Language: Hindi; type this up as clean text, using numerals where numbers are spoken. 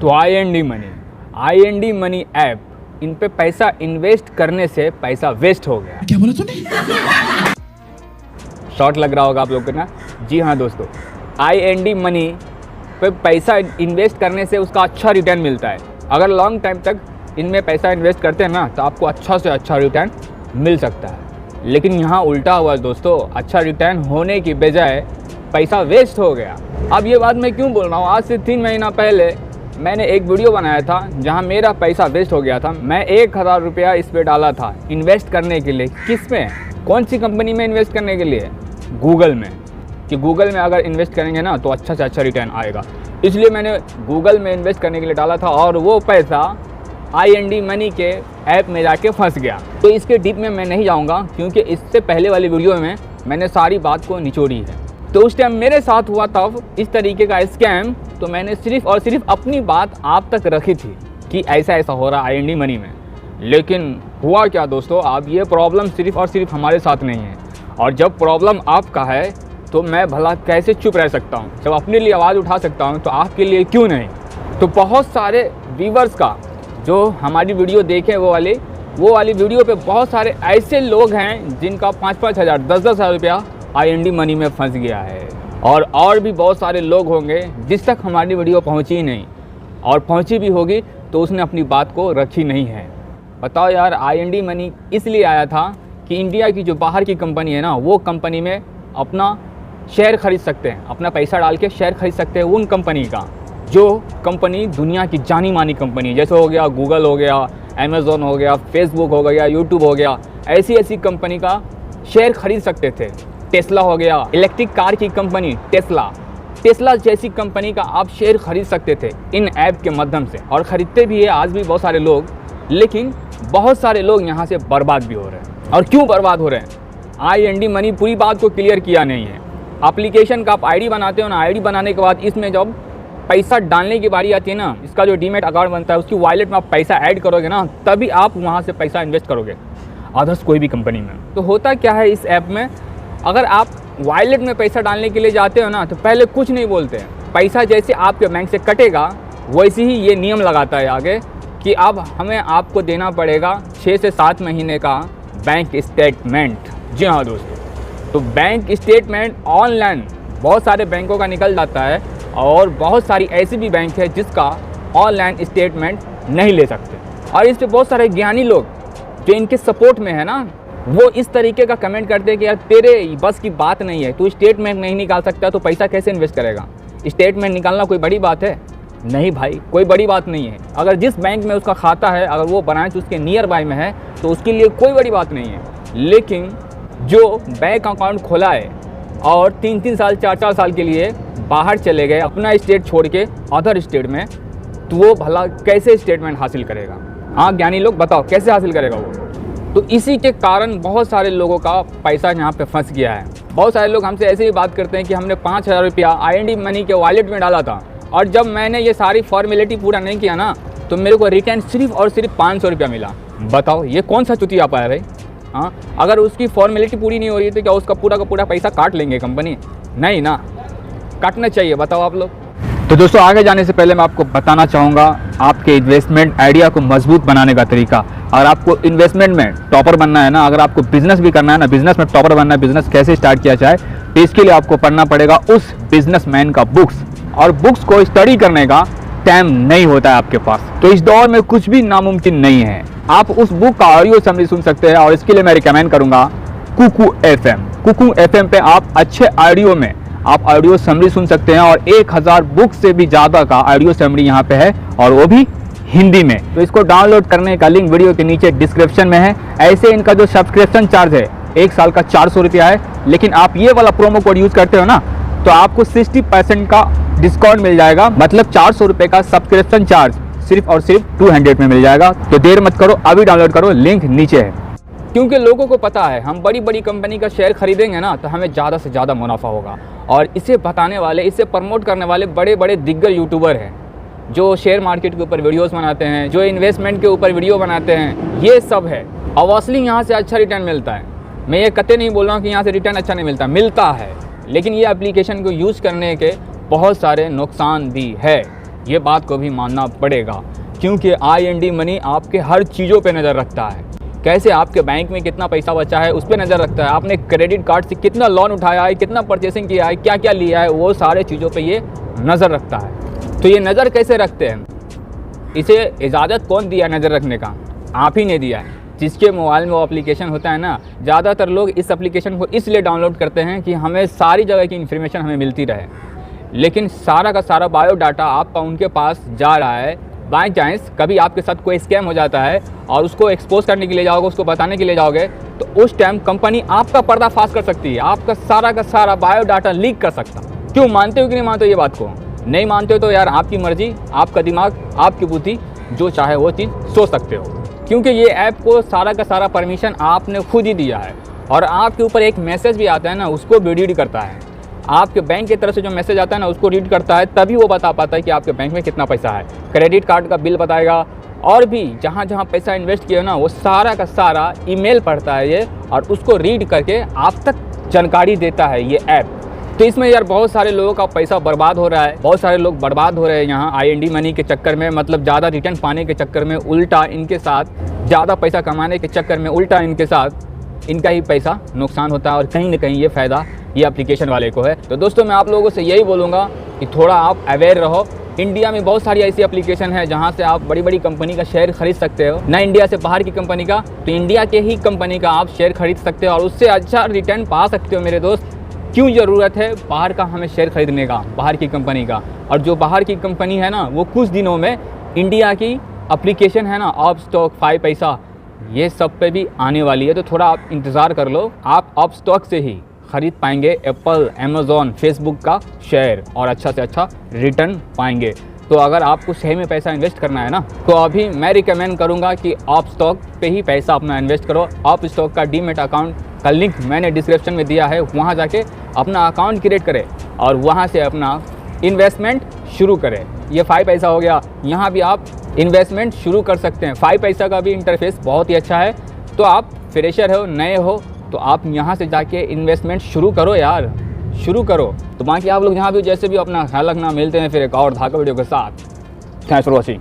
तो I N D money app, इन पे पैसा इन्वेस्ट करने से पैसा वेस्ट हो गया। क्या बोला तूने? शॉर्ट लग रहा होगा आप लोग को ना। जी हाँ दोस्तों, आई.एन.डी मनी पे पैसा इन्वेस्ट करने से उसका अच्छा रिटर्न मिलता है। अगर लॉन्ग टाइम तक इनमें पैसा इन्वेस्ट करते हैं ना तो आपको अच्छा से अच्छा रिटर्न मिल सकता है। लेकिन यहाँ उल्टा हुआ दोस्तों, अच्छा रिटर्न होने की बजाय पैसा वेस्ट हो गया। अब ये बात मैं क्यों बोल रहा हूँ, आज से 3 महीना पहले मैंने एक वीडियो बनाया था जहाँ मेरा पैसा वेस्ट हो गया था। मैं 1000 रुपया इस पर डाला था इन्वेस्ट करने के लिए। किस में, कौन सी कंपनी में इन्वेस्ट करने के लिए? गूगल में, कि गूगल में अगर इन्वेस्ट करेंगे ना तो अच्छा से अच्छा रिटर्न आएगा। इसलिए मैंने गूगल में इन्वेस्ट करने के लिए डाला था और वो पैसा आई.एन.डी मनी के ऐप में जाके फंस गया। तो इसके डीप में मैं नहीं जाऊंगा क्योंकि इससे पहले वाली वीडियो में मैंने सारी बात को निचोड़ी है। तो उस टाइम मेरे साथ हुआ तब इस तरीके का स्कैम, तो मैंने सिर्फ और सिर्फ अपनी बात आप तक रखी थी कि ऐसा ऐसा हो रहा है आई.एन.डी मनी में। लेकिन हुआ क्या दोस्तों, अब ये प्रॉब्लम सिर्फ और सिर्फ हमारे साथ नहीं है, और जब प्रॉब्लम आपका है तो मैं भला कैसे चुप रह सकता हूँ। जब अपने लिए आवाज़ उठा सकता हूँ तो आपके लिए क्यों नहीं। तो बहुत सारे व्यूवर्स का जो हमारी वीडियो देखें वो वाली वीडियो पे बहुत सारे ऐसे लोग हैं जिनका 5-5 हज़ार 10-10 हज़ार रुपया आई.एन.डी मनी में फंस गया है। और भी बहुत सारे लोग होंगे जिस तक हमारी वीडियो पहुँची ही नहीं, और पहुँची भी होगी तो उसने अपनी बात को रखी नहीं है। बताओ यार, आई.एन.डी मनी इसलिए आया था कि इंडिया की जो बाहर की कंपनी है ना, वो कंपनी में अपना शेयर खरीद सकते हैं, अपना पैसा डाल के शेयर खरीद सकते हैं उन कंपनी का जो कंपनी दुनिया की जानी मानी कंपनी है। जैसे हो गया गूगल, हो गया अमेज़ॉन, हो गया फेसबुक, हो गया यूट्यूब, हो गया, ऐसी कंपनी का शेयर खरीद सकते थे। टेस्ला हो गया, इलेक्ट्रिक कार की कंपनी टेस्ला जैसी कंपनी का आप शेयर खरीद सकते थे इन ऐप के माध्यम से, और ख़रीदते भी है आज भी बहुत सारे लोग। लेकिन बहुत सारे लोग यहाँ से बर्बाद भी हो रहे हैं। और क्यों बर्बाद हो रहे हैं? आई.एन.डी मनी पूरी बात को क्लियर किया नहीं है। एप्लीकेशन का आप आईडी बनाते हो ना, आईडी बनाने के बाद इसमें जब पैसा डालने की बारी आती है ना, इसका जो डीमैट अकाउंट बनता है उसकी वॉलेट में आप पैसा ऐड करोगे ना, तभी आप वहाँ से पैसा इन्वेस्ट करोगे, अदर्स कोई भी कंपनी में। तो होता क्या है इस ऐप में, अगर आप वॉलेट में पैसा डालने के लिए जाते हो ना तो पहले कुछ नहीं बोलते हैं। पैसा जैसे आपके बैंक से कटेगा वैसे ही ये नियम लगाता है आगे कि अब हमें आपको देना पड़ेगा 6 से 7 महीने का बैंक स्टेटमेंट। जी हाँ दोस्तों, तो बैंक स्टेटमेंट ऑनलाइन बहुत सारे बैंकों का निकल जाता है, और बहुत सारी ऐसी भी बैंक है जिसका ऑनलाइन स्टेटमेंट नहीं ले सकते। और इस पे बहुत सारे ज्ञानी लोग जो इनके सपोर्ट में है ना, वो इस तरीके का कमेंट करते हैं कि यार तेरे बस की बात नहीं है, तू स्टेटमेंट नहीं निकाल सकता तो पैसा कैसे इन्वेस्ट करेगा? स्टेटमेंट निकालना कोई बड़ी बात है? नहीं भाई, कोई बड़ी बात नहीं है। अगर जिस बैंक में उसका खाता है, अगर वो ब्रांच उसके नियर बाय में है तो उसके लिए कोई बड़ी बात नहीं है। लेकिन जो बैंक अकाउंट खोला है और 3-3 साल 4-4 साल के लिए बाहर चले गए अपना स्टेट छोड़ के अदर स्टेट में, तो वो भला कैसे स्टेटमेंट हासिल करेगा? हाँ ज्ञानी लोग बताओ कैसे हासिल करेगा वो? तो इसी के कारण बहुत सारे लोगों का पैसा यहाँ पे फंस गया है। बहुत सारे लोग हमसे ऐसे ही बात करते हैं कि हमने 5000 रुपया आई.एन.डी मनी के वॉलेट में डाला था, और जब मैंने ये सारी फॉर्मेलिटी पूरा नहीं किया ना तो मेरे को रिटर्न सिर्फ और सिर्फ 500 रुपया मिला। बताओ ये कौन सा चुतिया पाया भाई? हाँ, अगर उसकी फॉर्मेलिटी पूरी नहीं हो रही है तो क्या उसका पूरा का पूरा पैसा काट लेंगे कंपनी? नहीं ना, काटना चाहिए। बताओ आप लोग। तो दोस्तों आगे जाने से पहले मैं आपको बताना चाहूँगा आपके इन्वेस्टमेंट आइडिया को मजबूत बनाने का तरीका। अगर आपको इन्वेस्टमेंट में टॉपर बनना है ना, अगर आपको बिजनेस भी करना है ना, बिजनेस में टॉपर बनना है, बिजनेस कैसे स्टार्ट किया जाए, तो इसके लिए आपको पढ़ना पड़ेगा उस बिजनेसमैन का बुक्स। और बुक्स को स्टडी करने का टाइम नहीं होता है आपके पास, तो इस दौर में कुछ भी नामुमकिन नहीं है। आप उस बुक का ऑडियो समरी सुन सकते हैं, और इसके लिए मैं रिकमेंड करूंगा कुकू एफएम पे आप अच्छे ऑडियो में आप ऑडियो समरी सुन सकते हैं, और 1000 बुक से भी ज़्यादा का ऑडियो समरी यहाँ पे है, और वो भी हिंदी में। तो इसको डाउनलोड करने का लिंक वीडियो के नीचे डिस्क्रिप्शन में है। ऐसे इनका जो सब्सक्रिप्शन चार्ज है 1 साल का 400 रुपया है, लेकिन आप ये वाला प्रोमो कोड यूज़ करते हो ना तो आपको 60% का डिस्काउंट मिल जाएगा। मतलब 400 रुपये का सब्सक्रिप्शन चार्ज सिर्फ और सिर्फ 200 में मिल जाएगा। तो देर मत करो, अभी डाउनलोड करो, लिंक नीचे है। क्योंकि लोगों को पता है हम बड़ी बड़ी कंपनी का शेयर खरीदेंगे ना तो हमें ज़्यादा से ज़्यादा मुनाफा होगा, और इसे बताने वाले, इसे प्रमोट करने वाले बड़े बड़े दिग्गज यूट्यूबर हैं जो शेयर मार्केट के ऊपर वीडियोस बनाते हैं, जो इन्वेस्टमेंट के ऊपर वीडियो बनाते हैं, ये सब है। ऑब्वियसली यहाँ से अच्छा रिटर्न मिलता है। मैं ये कतई नहीं बोल रहा हूँ कि यहाँ से रिटर्न अच्छा नहीं मिलता, मिलता है, लेकिन ये एप्लीकेशन को यूज़ करने के बहुत सारे नुकसान भी है। ये बात को भी मानना पड़ेगा, क्योंकि IND मनी आपके हर चीज़ों पे नज़र रखता है। कैसे आपके बैंक में कितना पैसा बचा है उस पर नज़र रखता है, आपने क्रेडिट कार्ड से कितना लोन उठाया है, कितना परचेसिंग किया है, क्या क्या लिया है, वो सारे चीज़ों पे ये नज़र रखता है। तो ये नज़र कैसे रखते हैं, इसे इजाज़त कौन दिया नज़र रखने का? आप ही ने दिया है। जिसके मोबाइल में वो एप्लीकेशन होता है ना, ज़्यादातर लोग इस एप्लीकेशन को इसलिए डाउनलोड करते हैं कि हमें सारी जगह की इन्फॉर्मेशन हमें मिलती रहे, लेकिन सारा का सारा बायोडाटा आपका उनके पास जा रहा है। बाई चांस कभी आपके साथ कोई स्कैम हो जाता है और उसको एक्सपोज करने के लिए जाओगे, उसको बताने के लिए जाओगे, तो उस टाइम कंपनी आपका पर्दाफाश कर सकती है, आपका सारा का सारा बायोडाटा लीक कर सकता। क्यों, मानते हो कि नहीं मानते हो ये बात को? नहीं मानते हो तो यार आपकी मर्जी, आपका दिमाग, आपकी बुद्धि, जो चाहे वो चीज़ सोच सकते हो, क्योंकि ये ऐप को सारा का सारा परमिशन आपने खुद ही दिया है। और आपके ऊपर एक मैसेज भी आता है ना, उसको भी रीड करता है। आपके बैंक की तरफ से जो मैसेज आता है ना, उसको रीड करता है, तभी वो बता पाता है कि आपके बैंक में कितना पैसा है। क्रेडिट कार्ड का बिल बताएगा, और भी जहाँ जहाँ पैसा इन्वेस्ट किया ना, वो सारा का सारा ईमेल पढ़ता है ये, और उसको रीड करके आप तक जानकारी देता है ये ऐप। तो इसमें यार बहुत सारे लोगों का पैसा बर्बाद हो रहा है, बहुत सारे लोग बर्बाद हो रहे हैं यहाँ IND मनी के चक्कर में, मतलब ज़्यादा रिटर्न पाने के चक्कर में, उल्टा इनके साथ ज़्यादा पैसा कमाने के चक्कर में उल्टा इनके साथ इनका ही पैसा नुकसान होता है, और कहीं ना कहीं ये फ़ायदा ये एप्लीकेशन वाले को है। तो दोस्तों मैं आप लोगों से यही बोलूँगा कि थोड़ा आप अवेयर रहो। इंडिया में बहुत सारी ऐसी एप्लीकेशन है जहाँ से आप बड़ी बड़ी कंपनी का शेयर खरीद सकते हो, ना इंडिया से बाहर की कंपनी का, तो इंडिया के ही कंपनी का आप शेयर खरीद सकते हो और उससे अच्छा रिटर्न पा सकते हो मेरे दोस्त। क्यों ज़रूरत है बाहर का हमें शेयर खरीदने का, बाहर की कंपनी का? और जो बाहर की कंपनी है ना, वो कुछ दिनों में इंडिया की एप्लीकेशन है ना, अपस्टॉक, 5 पैसा, ये सब पे भी आने वाली है। तो थोड़ा आप इंतज़ार कर लो, आप अपस्टॉक से ही खरीद पाएंगे एप्पल, अमेज़ॉन, फेसबुक का शेयर, और अच्छा से अच्छा रिटर्न पाएंगे। तो अगर आपको सही में पैसा इन्वेस्ट करना है ना, तो अभी मैं रिकमेंड करूंगा कि अपस्टॉक पे ही पैसा अपना इन्वेस्ट करो। अपस्टॉक का डीमैट अकाउंट का लिंक मैंने डिस्क्रिप्शन में दिया है, वहां जाके अपना अकाउंट क्रिएट करें और वहां से अपना इन्वेस्टमेंट शुरू करें। ये 5 पैसा हो गया, यहाँ भी आप इन्वेस्टमेंट शुरू कर सकते हैं। 5 पैसा का भी इंटरफेस बहुत ही अच्छा है। तो आप फ्रेशर हो, नए हो, तो आप यहाँ से जाके इन्वेस्टमेंट शुरू करो यार, शुरू करो। तो बाकी आप लोग यहाँ भी जैसे भी अपना ख्याल रखना, मिलते हैं फिर एक और धाका वीडियो के साथ। Thanks for watching.